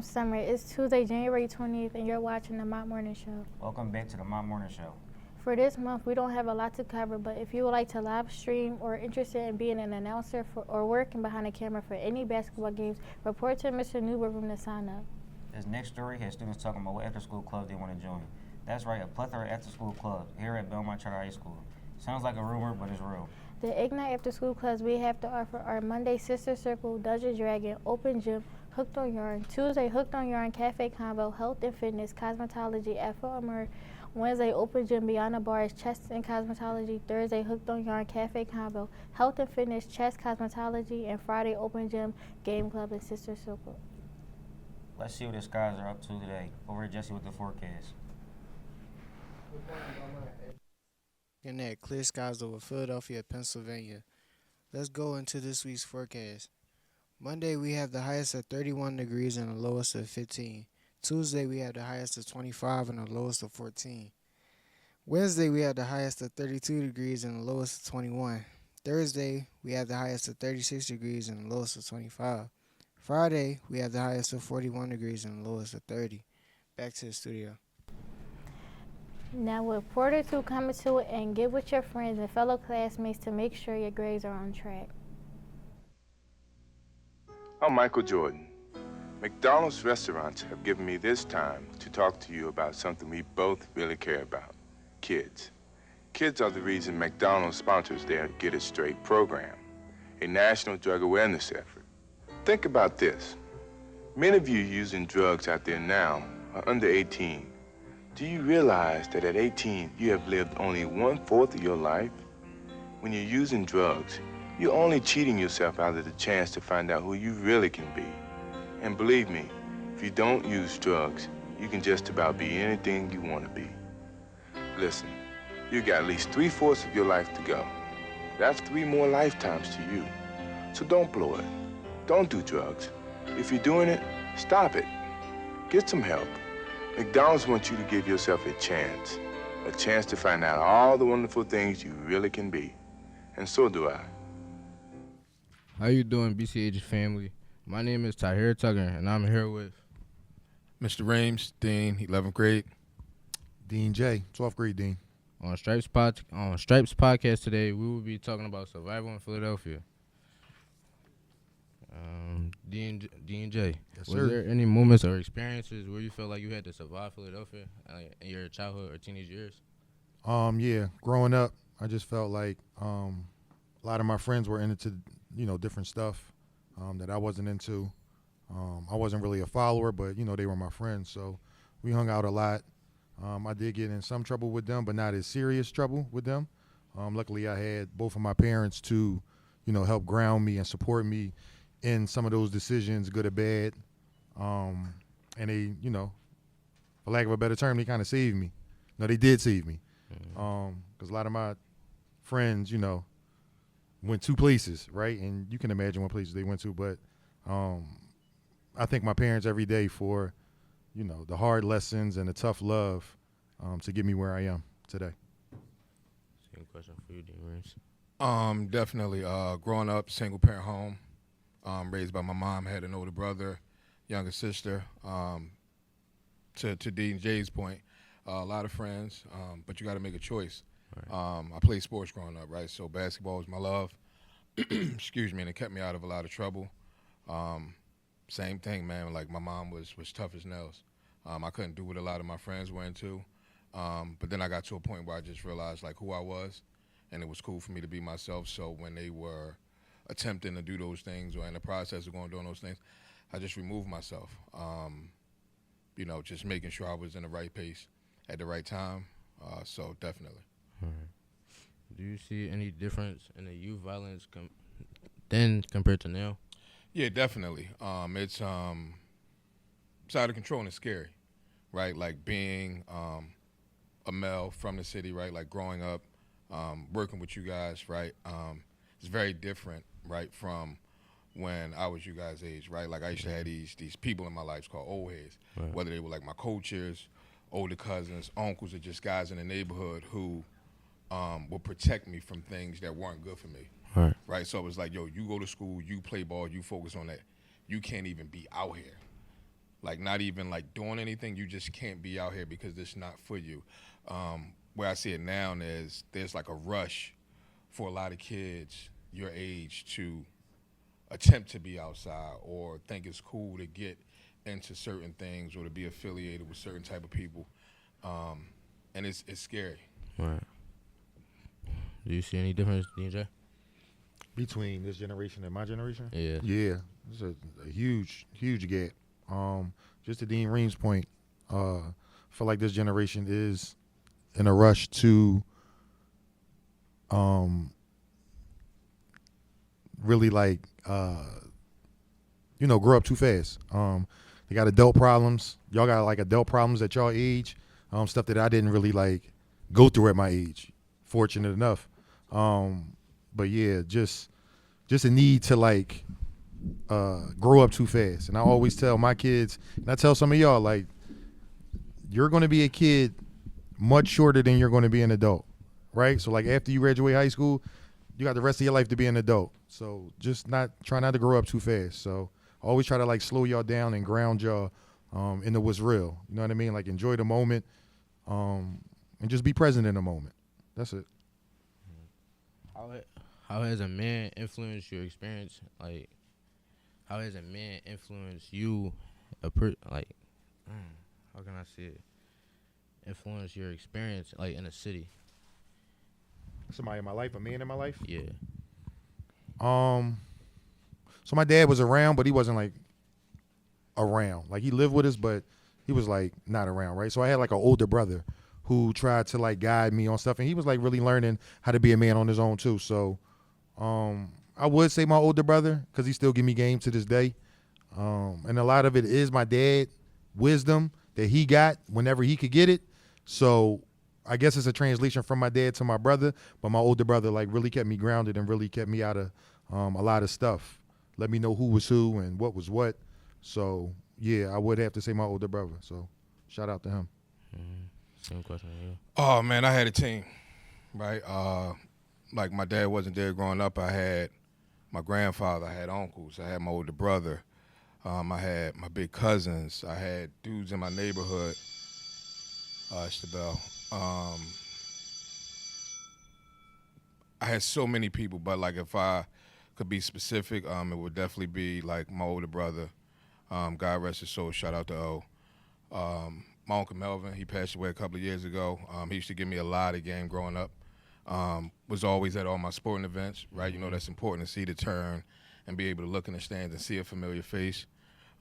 Summer. It's Tuesday, January 20th, and you're watching the Mont Morning Show. Welcome back to the Mont Morning Show. For this month, we don't have a lot to cover, but if you would like to live stream or interested in being an announcer or working behind the camera for any basketball games, report to Mr. Newberg to sign up. This next story has students talking about what after-school clubs they want to join. That's right, a plethora of after-school clubs here at Belmont Charter High School. Sounds like a rumor, but it's real. The Ignite after-school clubs we have to offer are Monday, Sister Circle, Dungeon Dragon, Open Gym, Hooked on Yarn. Tuesday, Hooked on Yarn, Cafe Combo, Health and Fitness, Cosmetology, Afro Armor. Wednesday, Open Gym, Beyond the Bars, Chess and Cosmetology. Thursday, Hooked on Yarn, Cafe Combo, Health and Fitness, Chess, Cosmetology. And Friday, Open Gym, Game Club, and Sister Circle. Let's see what the skies are up to today. Over to Jesse with the forecast. And that clear skies over Philadelphia, Pennsylvania. Let's go into this week's forecast. Monday, we have the highest of 31 degrees and the lowest of 15. Tuesday, we have the highest of 25 and the lowest of 14. Wednesday, we have the highest of 32 degrees and the lowest of 21. Thursday, we have the highest of 36 degrees and the lowest of 25. Friday, we have the highest of 41 degrees and the lowest of 30. Back to the studio. Now, with Porter 2 coming to it, and get with your friends and fellow classmates to make sure your grades are on track. I'm Michael Jordan. McDonald's restaurants have given me this time to talk to you about something we both really care about, kids. Kids are the reason McDonald's sponsors their Get It Straight program, a national drug awareness effort. Think about this. Many of you using drugs out there now are under 18. Do you realize that at 18, you have lived only 1/4 of your life? When you're using drugs, you're only cheating yourself out of the chance to find out who you really can be. And believe me, if you don't use drugs, you can just about be anything you want to be. Listen, you got at least 3/4 of your life to go. That's 3 more lifetimes to you. So don't blow it. Don't do drugs. If you're doing it, stop it. Get some help. McDonald's wants you to give yourself a chance to find out all the wonderful things you really can be. And so do I. How you doing, BCH family? My name is Tahir Tugger, and I'm here with Mr. Rames, Dean, 11th grade. Dean J, 12th grade Dean. On Stripes podcast today. We will be talking about survival in Philadelphia. Dean J, Yes, was sir. there any moments or experiences where you felt like you had to survive Philadelphia in your childhood or teenage years? Yeah, growing up, I just felt like a lot of my friends were into, different stuff that I wasn't into. I wasn't really a follower, but, they were my friends. So we hung out a lot. I did get in some trouble with them, but not as serious trouble with them. Luckily, I had both of my parents to, help ground me and support me in some of those decisions, good or bad. And they, for lack of a better term, they kind of saved me. No, they did save me. Because a lot of my friends, went 2 places, right? And you can imagine what places they went to. But I thank my parents every day for, the hard lessons and the tough love to get me where I am today. Same question for you, Dean Rames. Definitely. Growing up, single parent home, raised by my mom, had an older brother, younger sister. To Dean J's point, a lot of friends, but you got to make a choice. Right. I played sports growing up, right? So basketball was my love. Excuse me, and it kept me out of a lot of trouble. Same thing, man. Like my mom was tough as nails. I couldn't do what a lot of my friends were into. But then I got to a point where I just realized like who I was, and it was cool for me to be myself. So when they were attempting to do those things or in the process of going doing those things, I just removed myself. Just making sure I was in the right pace at the right time. So definitely. All right. Do you see any difference in the youth violence then compared to now? Yeah, definitely. It's out of control and it's scary, right? Like being a male from the city, right? Like growing up, working with you guys, right? It's very different, right, from when I was you guys' age, right? Like I used to have these people in my life called old heads, right. Whether they were like my coaches, older cousins, uncles, or just guys in the neighborhood who would protect me from things that weren't good for me. Right. So it was like, yo, you go to school, you play ball, you focus on that. You can't even be out here. like not even like doing anything. You just can't be out here because it's not for you. Where I see it now is there's like a rush for a lot of kids your age to attempt to be outside or think it's cool to get into certain things or to be affiliated with certain type of people, and it's scary. Right. Do you see any difference, DJ? Between this generation and my generation? Yeah. Yeah, it's a huge gap. Just to Dean Ream's point, I feel like this generation is in a rush to really like grow up too fast. They got adult problems. Y'all got like adult problems at y'all age. Stuff that I didn't really like go through at my age. Fortunate enough. But yeah, just a need to like grow up too fast. And I always tell my kids, and I tell some of y'all, like, you're going to be a kid much shorter than you're going to be an adult, right? So like after you graduate high school, you got the rest of your life to be an adult. So just try not to grow up too fast. So always try to like slow y'all down and ground y'all into what's real. You know what I mean? Like enjoy the moment, and just be present in the moment. That's it. How has a man influenced your experience? Like, how has a man influenced you? How can I say it? Influence your experience, like in a city. Somebody in my life, a man in my life. Yeah. So my dad was around, but he wasn't like around. Like he lived with us, but he was like not around, right? So I had like an older brother who tried to like guide me on stuff, and he was like really learning how to be a man on his own too. So I would say my older brother, because he still give me game to this day. And a lot of it is my dad wisdom that he got whenever he could get it. So I guess it's a translation from my dad to my brother, but my older brother like really kept me grounded and really kept me out of a lot of stuff. Let me know who was who and what was what. So yeah, I would have to say my older brother. So shout out to him. Same question to you. Oh man, I had a team, right? Like my dad wasn't there growing up. I had my grandfather, I had uncles, I had my older brother, I had my big cousins, I had dudes in my neighborhood. It's the bell. I had so many people, but like if I could be specific, it would definitely be like my older brother. God rest his soul. Shout out to O. My Uncle Melvin, he passed away a couple of years ago. He used to give me a lot of game growing up. Was always at all my sporting events, right? You know, that's important to see the turn and be able to look in the stands and see a familiar face.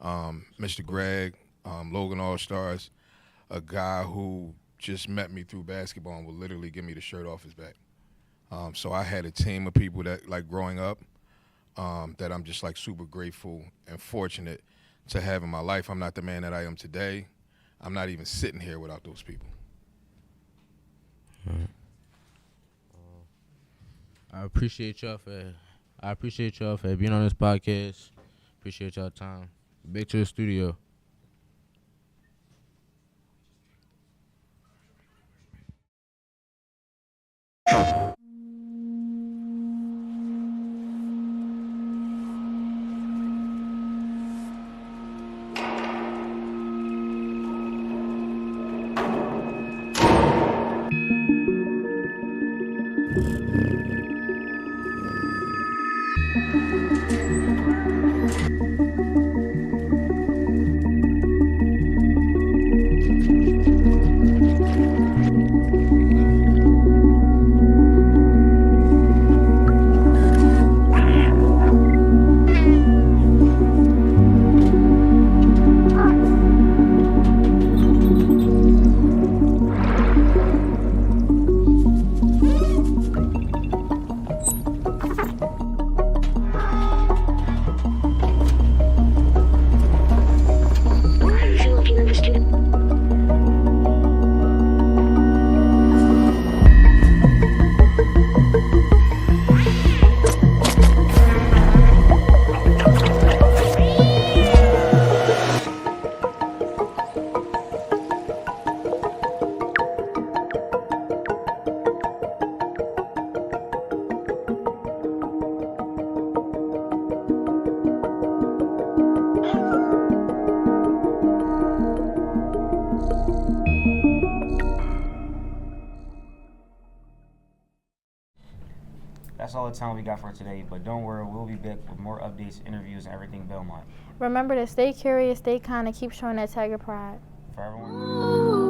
Mr. Greg, Logan All-Stars, a guy who just met me through basketball and would literally give me the shirt off his back. So I had a team of people that, like, growing up, that I'm just, like, super grateful and fortunate to have in my life. I'm not the man that I am today. I'm not even sitting here without those people. Right. I appreciate y'all for being on this podcast. Appreciate y'all time. Back to the studio. That's all the time we got for today, but don't worry, we'll be back with more updates, interviews, and everything Belmont. Remember to stay curious, stay kind, and keep showing that Tiger pride. For everyone.